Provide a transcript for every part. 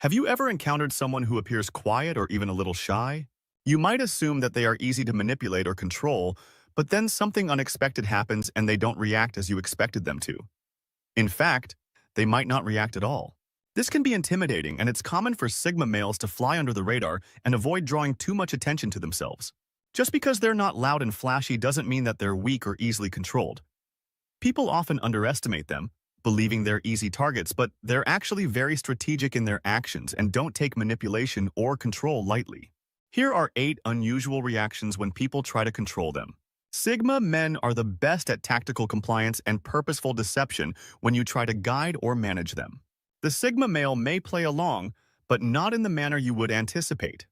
Have you ever encountered someone who appears quiet or even a little shy? You might assume that they are easy to manipulate or control, but then something unexpected happens and they don't react as you expected them to. In fact, they might not react at all. This can be intimidating, and it's common for Sigma males to fly under the radar and avoid drawing too much attention to themselves. Just because they're not loud and flashy doesn't mean that they're weak or easily controlled. People often underestimate them, believing they're easy targets, but they're actually very strategic in their actions and don't take manipulation or control lightly. Here are 8 unusual reactions when people try to control them. Sigma men are the best at tactical compliance and purposeful deception when you try to guide or manage them. The Sigma male may play along, but not in the manner you would anticipate.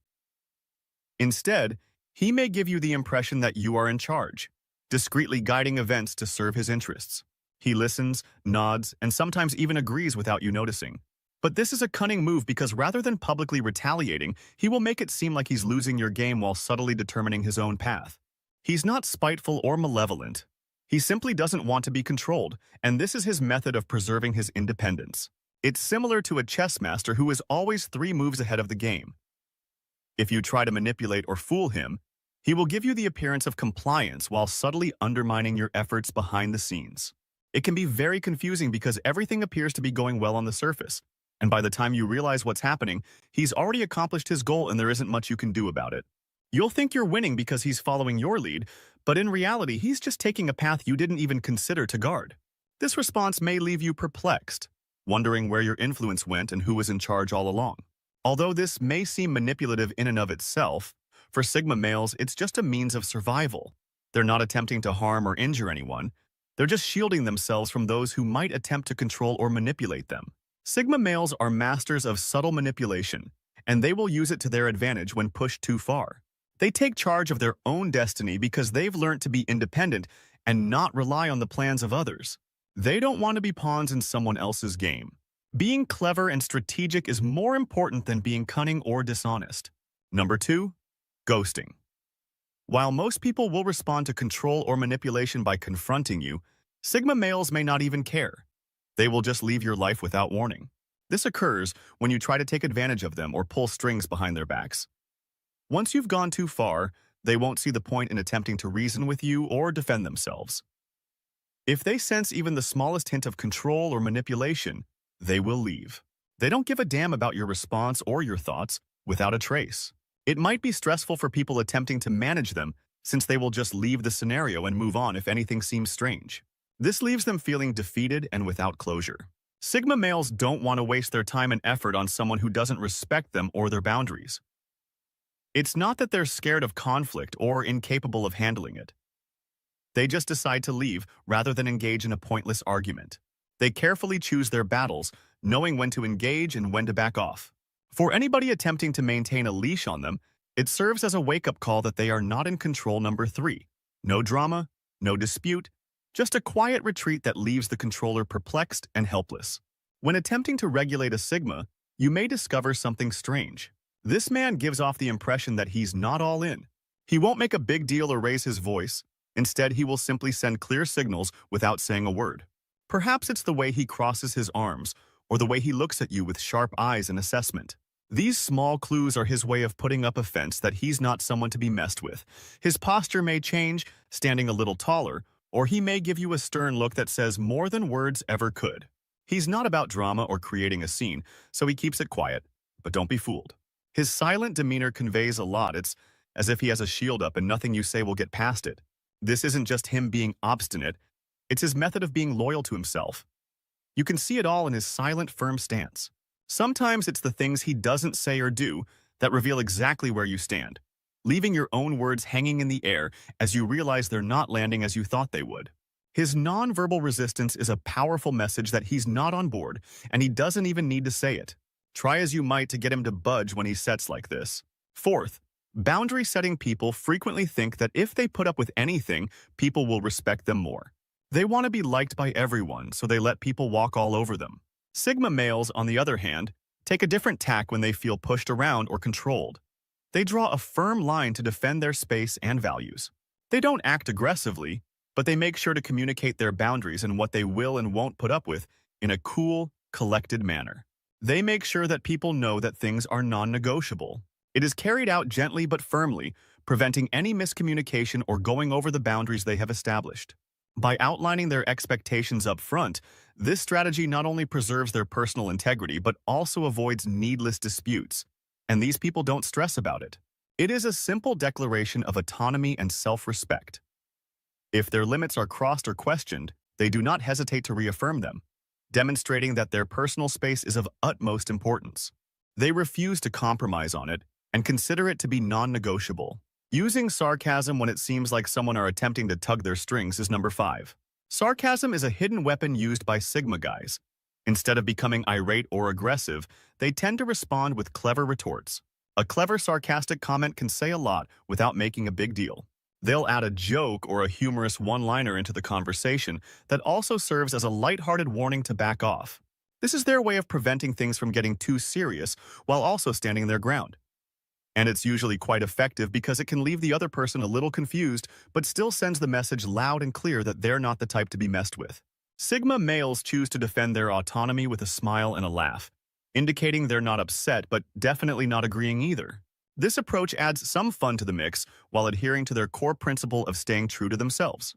Instead, he may give you the impression that you are in charge, discreetly guiding events to serve his interests. He listens, nods, and sometimes even agrees without you noticing. But this is a cunning move because rather than publicly retaliating, he will make it seem like he's losing your game while subtly determining his own path. He's not spiteful or malevolent. He simply doesn't want to be controlled, and this is his method of preserving his independence. It's similar to a chess master who is always 3 moves ahead of the game. If you try to manipulate or fool him, he will give you the appearance of compliance while subtly undermining your efforts behind the scenes. It can be very confusing because everything appears to be going well on the surface, and by the time you realize what's happening, he's already accomplished his goal and there isn't much you can do about it. You'll think you're winning because he's following your lead, but in reality, he's just taking a path you didn't even consider to guard. This response may leave you perplexed, wondering where your influence went and who was in charge all along. Although this may seem manipulative in and of itself, for Sigma males, it's just a means of survival. They're not attempting to harm or injure anyone. They're just shielding themselves from those who might attempt to control or manipulate them. Sigma males are masters of subtle manipulation, and they will use it to their advantage when pushed too far. They take charge of their own destiny because they've learned to be independent and not rely on the plans of others. They don't want to be pawns in someone else's game. Being clever and strategic is more important than being cunning or dishonest. Number 2, ghosting. While most people will respond to control or manipulation by confronting you, Sigma males may not even care. They will just leave your life without warning. This occurs when you try to take advantage of them or pull strings behind their backs. Once you've gone too far, they won't see the point in attempting to reason with you or defend themselves. If they sense even the smallest hint of control or manipulation, they will leave. They don't give a damn about your response or your thoughts without a trace. It might be stressful for people attempting to manage them, since they will just leave the scenario and move on if anything seems strange. This leaves them feeling defeated and without closure. Sigma males don't want to waste their time and effort on someone who doesn't respect them or their boundaries. It's not that they're scared of conflict or incapable of handling it. They just decide to leave rather than engage in a pointless argument. They carefully choose their battles, knowing when to engage and when to back off. For anybody attempting to maintain a leash on them, it serves as a wake-up call that they are not in control. Number 3. No drama, no dispute, just a quiet retreat that leaves the controller perplexed and helpless. When attempting to regulate a Sigma, you may discover something strange. This man gives off the impression that he's not all in. He won't make a big deal or raise his voice. Instead, he will simply send clear signals without saying a word. Perhaps it's the way he crosses his arms or the way he looks at you with sharp eyes in assessment. These small clues are his way of putting up a fence that he's not someone to be messed with. His posture may change, standing a little taller, or he may give you a stern look that says more than words ever could. He's not about drama or creating a scene, so he keeps it quiet, but don't be fooled. His silent demeanor conveys a lot. It's as if he has a shield up and nothing you say will get past it. This isn't just him being obstinate, it's his method of being loyal to himself. You can see it all in his silent, firm stance. Sometimes it's the things he doesn't say or do that reveal exactly where you stand, leaving your own words hanging in the air as you realize they're not landing as you thought they would. His nonverbal resistance is a powerful message that he's not on board, and he doesn't even need to say it. Try as you might to get him to budge when he sets like this. 4th, boundary-setting people frequently think that if they put up with anything, people will respect them more. They want to be liked by everyone, so they let people walk all over them. Sigma males, on the other hand, take a different tack when they feel pushed around or controlled. They draw a firm line to defend their space and values. They don't act aggressively, but they make sure to communicate their boundaries and what they will and won't put up with in a cool, collected manner. They make sure that people know that things are non-negotiable. It is carried out gently but firmly, preventing any miscommunication or going over the boundaries they have established. By outlining their expectations up front, this strategy not only preserves their personal integrity but also avoids needless disputes. And these people don't stress about it. It is a simple declaration of autonomy and self-respect. If their limits are crossed or questioned, they do not hesitate to reaffirm them, demonstrating that their personal space is of utmost importance. They refuse to compromise on it and consider it to be non-negotiable. Using sarcasm when it seems like someone are attempting to tug their strings is number 5. Sarcasm is a hidden weapon used by Sigma guys. Instead of becoming irate or aggressive, they tend to respond with clever retorts. A clever sarcastic comment can say a lot without making a big deal. They'll add a joke or a humorous one-liner into the conversation that also serves as a lighthearted warning to back off. This is their way of preventing things from getting too serious while also standing their ground. And it's usually quite effective because it can leave the other person a little confused, but still sends the message loud and clear that they're not the type to be messed with. Sigma males choose to defend their autonomy with a smile and a laugh, indicating they're not upset but definitely not agreeing either. This approach adds some fun to the mix while adhering to their core principle of staying true to themselves.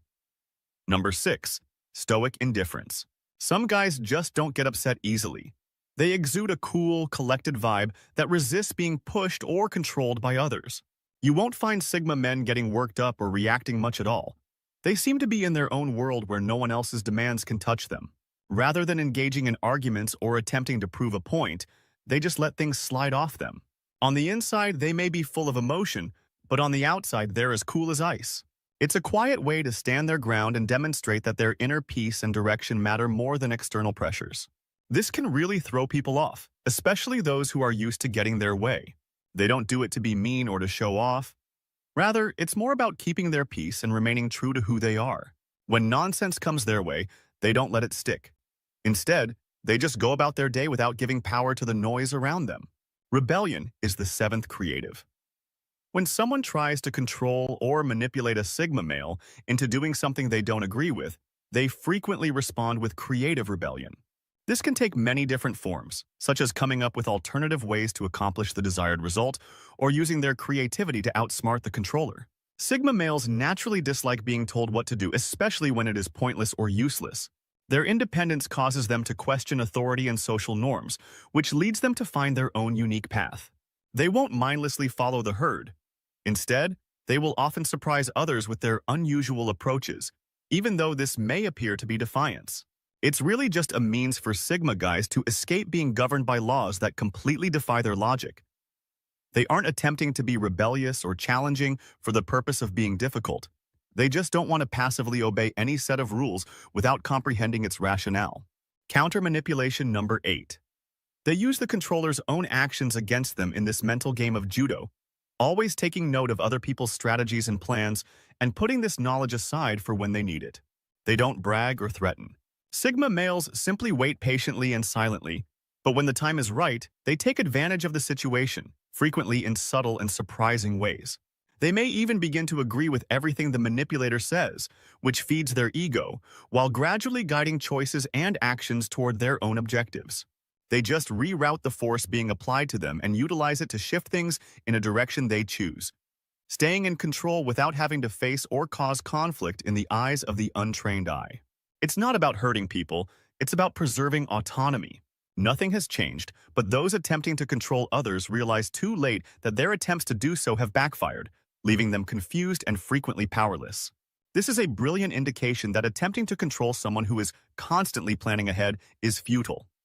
Number 6. Stoic indifference. Some guys just don't get upset easily. They exude a cool, collected vibe that resists being pushed or controlled by others. You won't find Sigma men getting worked up or reacting much at all. They seem to be in their own world where no one else's demands can touch them. Rather than engaging in arguments or attempting to prove a point, they just let things slide off them. On the inside, they may be full of emotion, but on the outside, they're as cool as ice. It's a quiet way to stand their ground and demonstrate that their inner peace and direction matter more than external pressures. This can really throw people off, especially those who are used to getting their way. They don't do it to be mean or to show off. Rather, it's more about keeping their peace and remaining true to who they are. When nonsense comes their way, they don't let it stick. Instead, they just go about their day without giving power to the noise around them. Rebellion is the 7th creative. When someone tries to control or manipulate a Sigma male into doing something they don't agree with, they frequently respond with creative rebellion. This can take many different forms, such as coming up with alternative ways to accomplish the desired result or using their creativity to outsmart the controller. Sigma males naturally dislike being told what to do, especially when it is pointless or useless. Their independence causes them to question authority and social norms, which leads them to find their own unique path. They won't mindlessly follow the herd. Instead, they will often surprise others with their unusual approaches, even though this may appear to be defiance. It's really just a means for Sigma guys to escape being governed by laws that completely defy their logic. They aren't attempting to be rebellious or challenging for the purpose of being difficult. They just don't want to passively obey any set of rules without comprehending its rationale. Counter-manipulation number 8. They use the controller's own actions against them in this mental game of judo, always taking note of other people's strategies and plans and putting this knowledge aside for when they need it. They don't brag or threaten. Sigma males simply wait patiently and silently, but when the time is right, they take advantage of the situation, frequently in subtle and surprising ways. They may even begin to agree with everything the manipulator says, which feeds their ego, while gradually guiding choices and actions toward their own objectives. They just reroute the force being applied to them and utilize it to shift things in a direction they choose, staying in control without having to face or cause conflict in the eyes of the untrained eye. It's not about hurting people, it's about preserving autonomy. Nothing has changed, but those attempting to control others realize too late that their attempts to do so have backfired, leaving them confused and frequently powerless. This is a brilliant indication that attempting to control someone who is constantly planning ahead is futile.